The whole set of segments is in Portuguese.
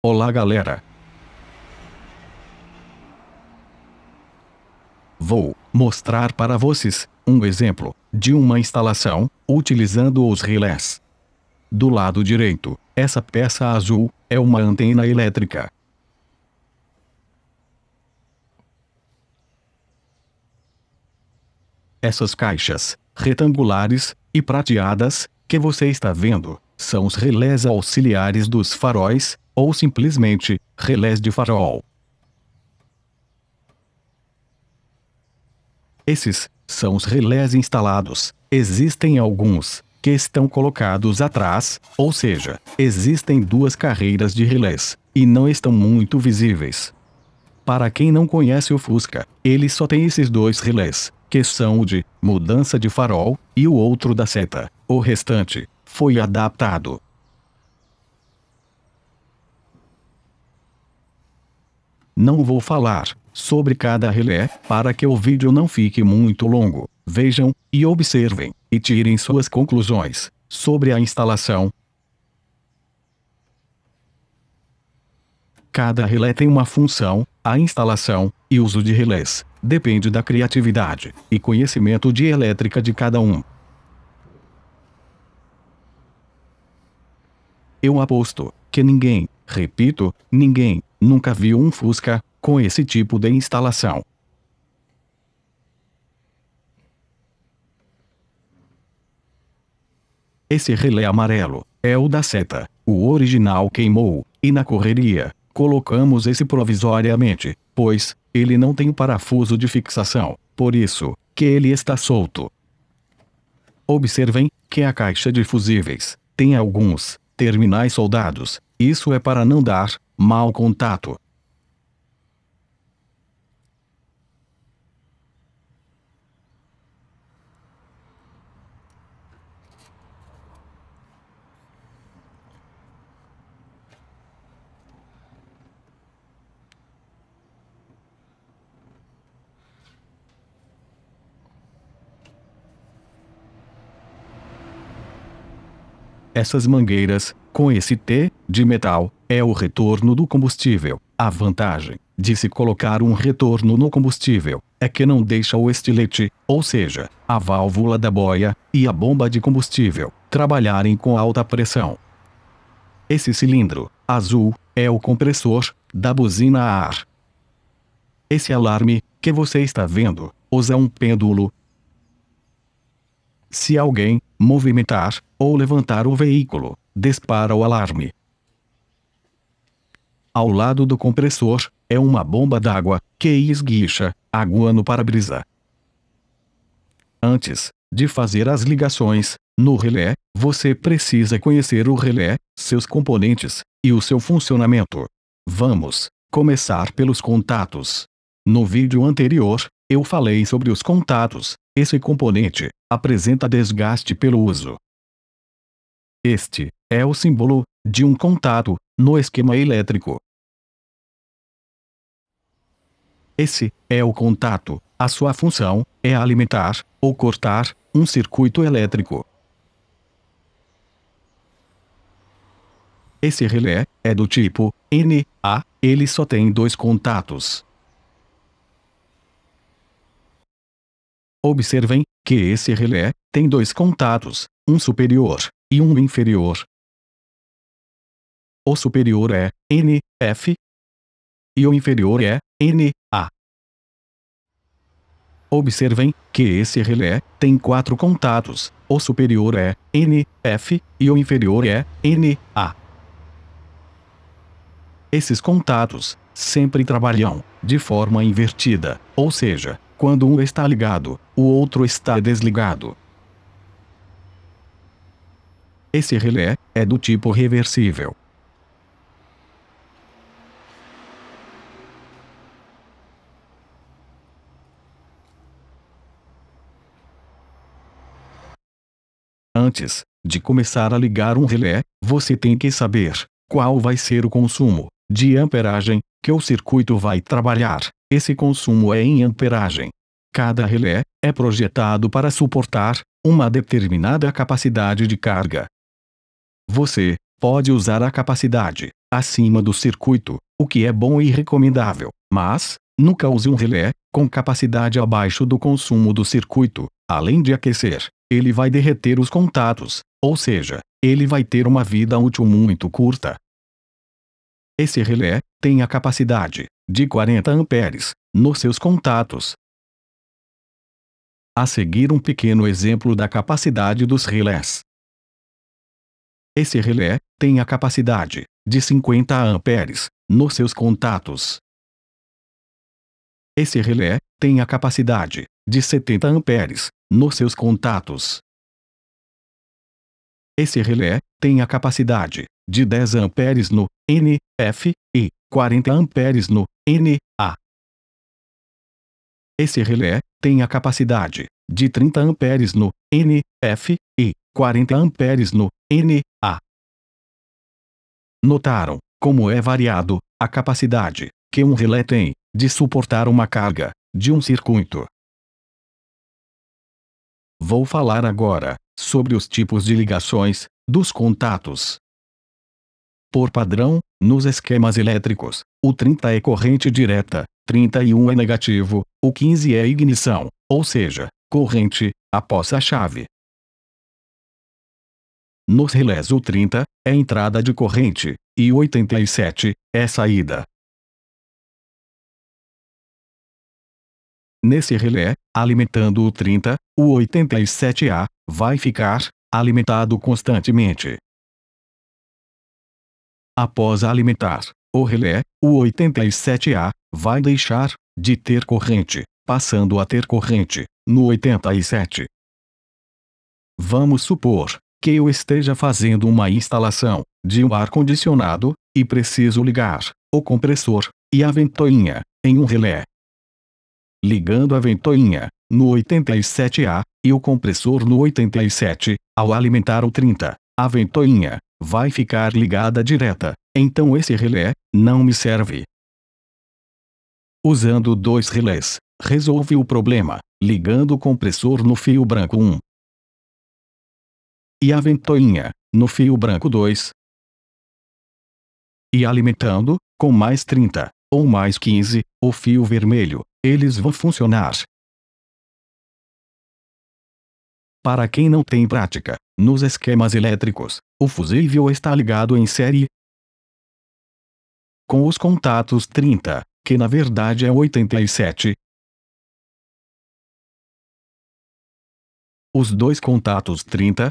Olá galera! Vou mostrar para vocês um exemplo de uma instalação utilizando os relés. Do lado direito, essa peça azul é uma antena elétrica. Essas caixas retangulares e prateadas que você está vendo são os relés auxiliares dos faróis, ou simplesmente relés de farol. Esses são os relés instalados. Existem alguns que estão colocados atrás, ou seja, existem duas carreiras de relés, e não estão muito visíveis. Para quem não conhece o Fusca, ele só tem esses dois relés, que são o de mudança de farol e o outro da seta. O restante foi adaptado. Não vou falar sobre cada relé para que o vídeo não fique muito longo. Vejam e observem e tirem suas conclusões sobre a instalação. Cada relé tem uma função. A instalação e uso de relés depende da criatividade e conhecimento de elétrica de cada um. Eu aposto que ninguém, repito, ninguém, nunca viu um Fusca com esse tipo de instalação. Esse relé amarelo é o da seta. O original queimou, e na correria, colocamos esse provisoriamente, pois ele não tem parafuso de fixação, por isso que ele está solto. Observem que a caixa de fusíveis tem alguns terminais soldados. Isso é para não dar mau contato. Essas mangueiras, com esse T de metal, é o retorno do combustível. A vantagem de se colocar um retorno no combustível é que não deixa o estilete, ou seja, a válvula da boia, e a bomba de combustível, trabalharem com alta pressão. Esse cilindro azul é o compressor da buzina a ar. Esse alarme que você está vendo usa um pêndulo. Se alguém movimentar ou levantar o veículo, dispara o alarme. Ao lado do compressor é uma bomba d'água que esguicha água no para-brisa. Antes de fazer as ligações no relé, você precisa conhecer o relé, seus componentes e o seu funcionamento. Vamos começar pelos contatos. No vídeo anterior, eu falei sobre os contatos. Esse componente apresenta desgaste pelo uso. Este é o símbolo de um contato no esquema elétrico. Esse é o contato. A sua função é alimentar ou cortar um circuito elétrico. Esse relé é do tipo NA, ele só tem dois contatos. Observem que esse relé tem dois contatos, um superior e um inferior. O superior é NF e o inferior é NA. Observem que esse relé tem quatro contatos, o superior é NF e o inferior é NA. Esses contatos sempre trabalham de forma invertida, ou seja, quando um está ligado, o outro está desligado. Esse relé é do tipo reversível. Antes de começar a ligar um relé, você tem que saber qual vai ser o consumo de amperagem que o circuito vai trabalhar. Esse consumo é em amperagem. Cada relé é projetado para suportar uma determinada capacidade de carga. Você pode usar a capacidade acima do circuito, o que é bom e recomendável, mas nunca use um relé com capacidade abaixo do consumo do circuito. Além de aquecer, ele vai derreter os contatos, ou seja, ele vai ter uma vida útil muito curta. Esse relé tem a capacidade de 40 amperes nos seus contatos. A seguir um pequeno exemplo da capacidade dos relés. Esse relé tem a capacidade de 50 amperes nos seus contatos. Esse relé tem a capacidade de 70 amperes nos seus contatos. Esse relé tem a capacidade de 10 amperes no NF e 40 amperes no NA. Esse relé tem a capacidade de 30 amperes no NF e 40 amperes no NA. Notaram como é variado a capacidade que um relé tem de suportar uma carga de um circuito? Vou falar agora sobre os tipos de ligações dos contatos. Por padrão, nos esquemas elétricos, o 30 é corrente direta, 31 é negativo, o 15 é ignição, ou seja, corrente após a chave. Nos relés o 30 é entrada de corrente e o 87 é saída. Nesse relé, alimentando o 30, o 87A vai ficar alimentado constantemente. Após alimentar o relé, o 87A vai deixar de ter corrente, passando a ter corrente no 87. Vamos supor que eu esteja fazendo uma instalação de um ar-condicionado e preciso ligar o compressor e a ventoinha em um relé. Ligando a ventoinha no 87A e o compressor no 87, ao alimentar o 30, a ventoinha vai ficar ligada direta, então esse relé não me serve. Usando dois relés, resolve o problema, ligando o compressor no fio branco 1 e a ventoinha no fio branco 2 e alimentando com mais 30 ou mais 15 o fio vermelho, eles vão funcionar. Para quem não tem prática nos esquemas elétricos, o fusível está ligado em série com os contatos 30, que na verdade é 87. Os dois contatos 30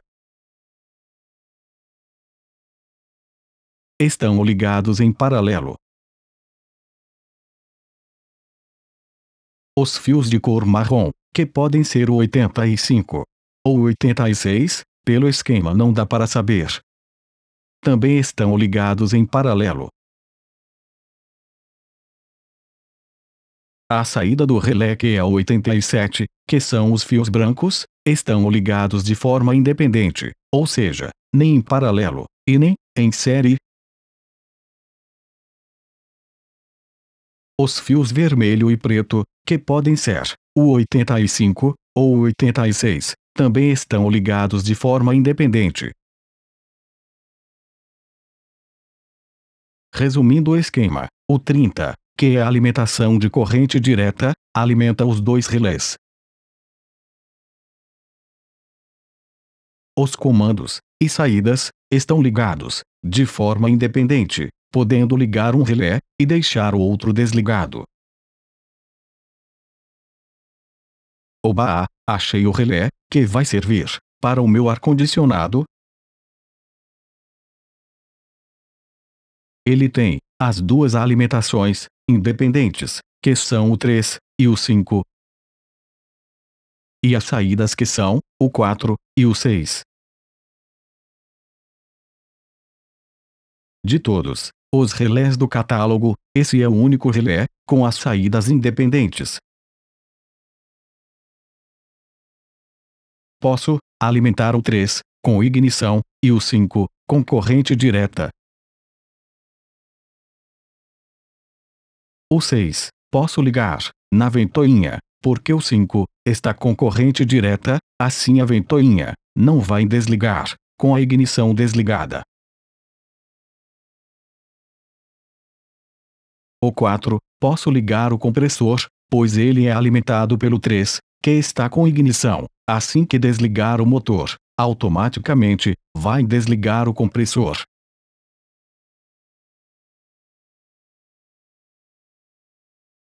estão ligados em paralelo. Os fios de cor marrom, que podem ser o 85 ou 86, pelo esquema não dá para saber, também estão ligados em paralelo. A saída do relé que é o 87, que são os fios brancos, estão ligados de forma independente, ou seja, nem em paralelo, e nem em série. Os fios vermelho e preto, que podem ser o 85 ou o 86, também estão ligados de forma independente. Resumindo o esquema, o 30, que é a alimentação de corrente direta, alimenta os dois relés. Os comandos e saídas estão ligados de forma independente, podendo ligar um relé e deixar o outro desligado. Oba! Achei o relé que vai servir para o meu ar-condicionado. Ele tem as duas alimentações independentes, que são o 3 e o 5, e as saídas que são o 4 e o 6. De todos os relés do catálogo, esse é o único relé com as saídas independentes. Posso alimentar o 3 com ignição e o 5 com corrente direta. O 6 posso ligar na ventoinha, porque o 5 está com corrente direta, assim a ventoinha não vai desligar com a ignição desligada. O 4, posso ligar o compressor, pois ele é alimentado pelo 3, que está com ignição. Assim que desligar o motor, automaticamente, vai desligar o compressor.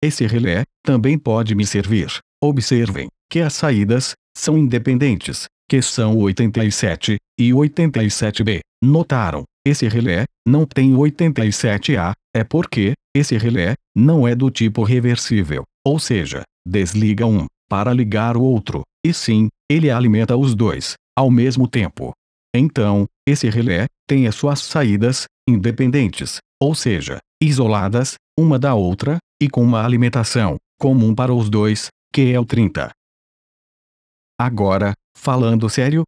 Esse relé também pode me servir. Observem que as saídas são independentes, que são o 87 e o 87B. Notaram? Esse relé não tem o 87A, é porque esse relé não é do tipo reversível, ou seja, desliga um para ligar o outro, e sim, ele alimenta os dois ao mesmo tempo. Então, esse relé tem as suas saídas independentes, ou seja, isoladas uma da outra, e com uma alimentação comum para os dois, que é o 30. Agora, falando sério,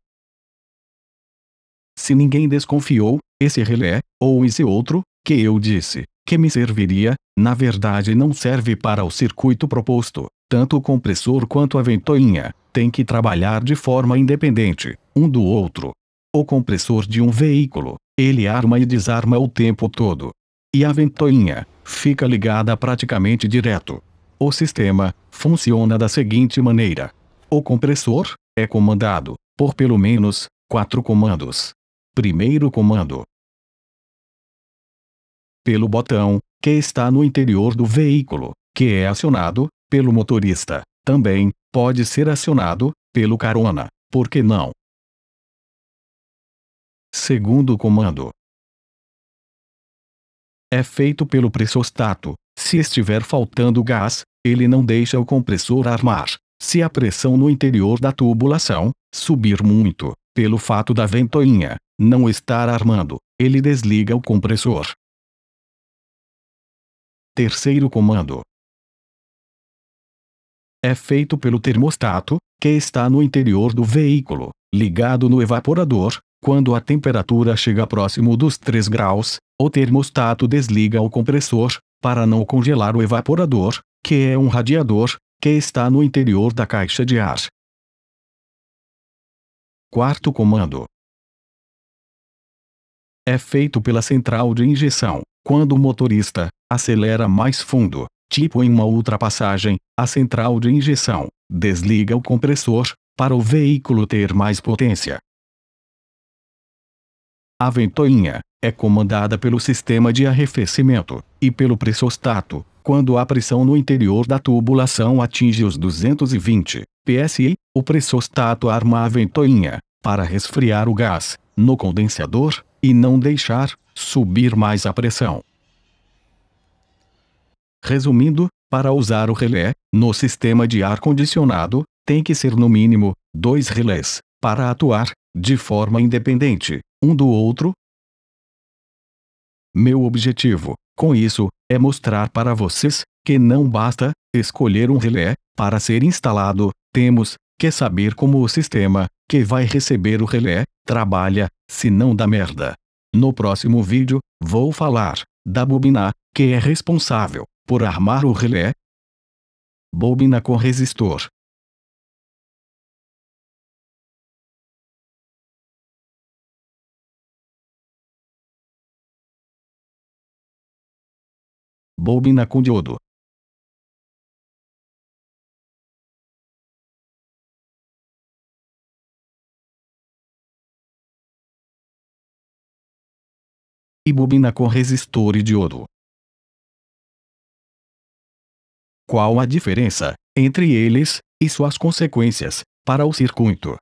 se ninguém desconfiou, esse relé, ou esse outro, que eu disse, que me serviria, na verdade não serve para o circuito proposto. Tanto o compressor quanto a ventoinha têm que trabalhar de forma independente, um do outro. O compressor de um veículo, ele arma e desarma o tempo todo. E a ventoinha fica ligada praticamente direto. O sistema funciona da seguinte maneira: o compressor é comandado por pelo menos 4 comandos. Primeiro comando: pelo botão que está no interior do veículo, que é acionado pelo motorista. Também pode ser acionado pelo carona, por que não? Segundo comando: é feito pelo pressostato. Se estiver faltando gás, ele não deixa o compressor armar. Se a pressão no interior da tubulação subir muito, pelo fato da ventoinha não estar armando, ele desliga o compressor. Terceiro comando: é feito pelo termostato, que está no interior do veículo, ligado no evaporador. Quando a temperatura chega próximo dos 3 graus, o termostato desliga o compressor, para não congelar o evaporador, que é um radiador, que está no interior da caixa de ar. Quarto comando: é feito pela central de injeção. Quando o motorista acelera mais fundo, tipo em uma ultrapassagem, a central de injeção desliga o compressor, para o veículo ter mais potência. A ventoinha é comandada pelo sistema de arrefecimento e pelo pressostato. Quando a pressão no interior da tubulação atinge os 220 psi, o pressostato arma a ventoinha para resfriar o gás no condensador e não deixar subir mais a pressão. Resumindo, para usar o relé no sistema de ar-condicionado, tem que ser no mínimo 2 relés para atuar de forma independente um do outro. Meu objetivo com isso é mostrar para vocês que não basta escolher um relé para ser instalado, temos que saber como o sistema que vai receber o relé trabalha, se não dá merda. No próximo vídeo, vou falar da bobina, que é responsável por armar o relé. Bobina com resistor. Bobina com diodo. E bobina com resistor e diodo. Qual a diferença entre eles e suas consequências para o circuito?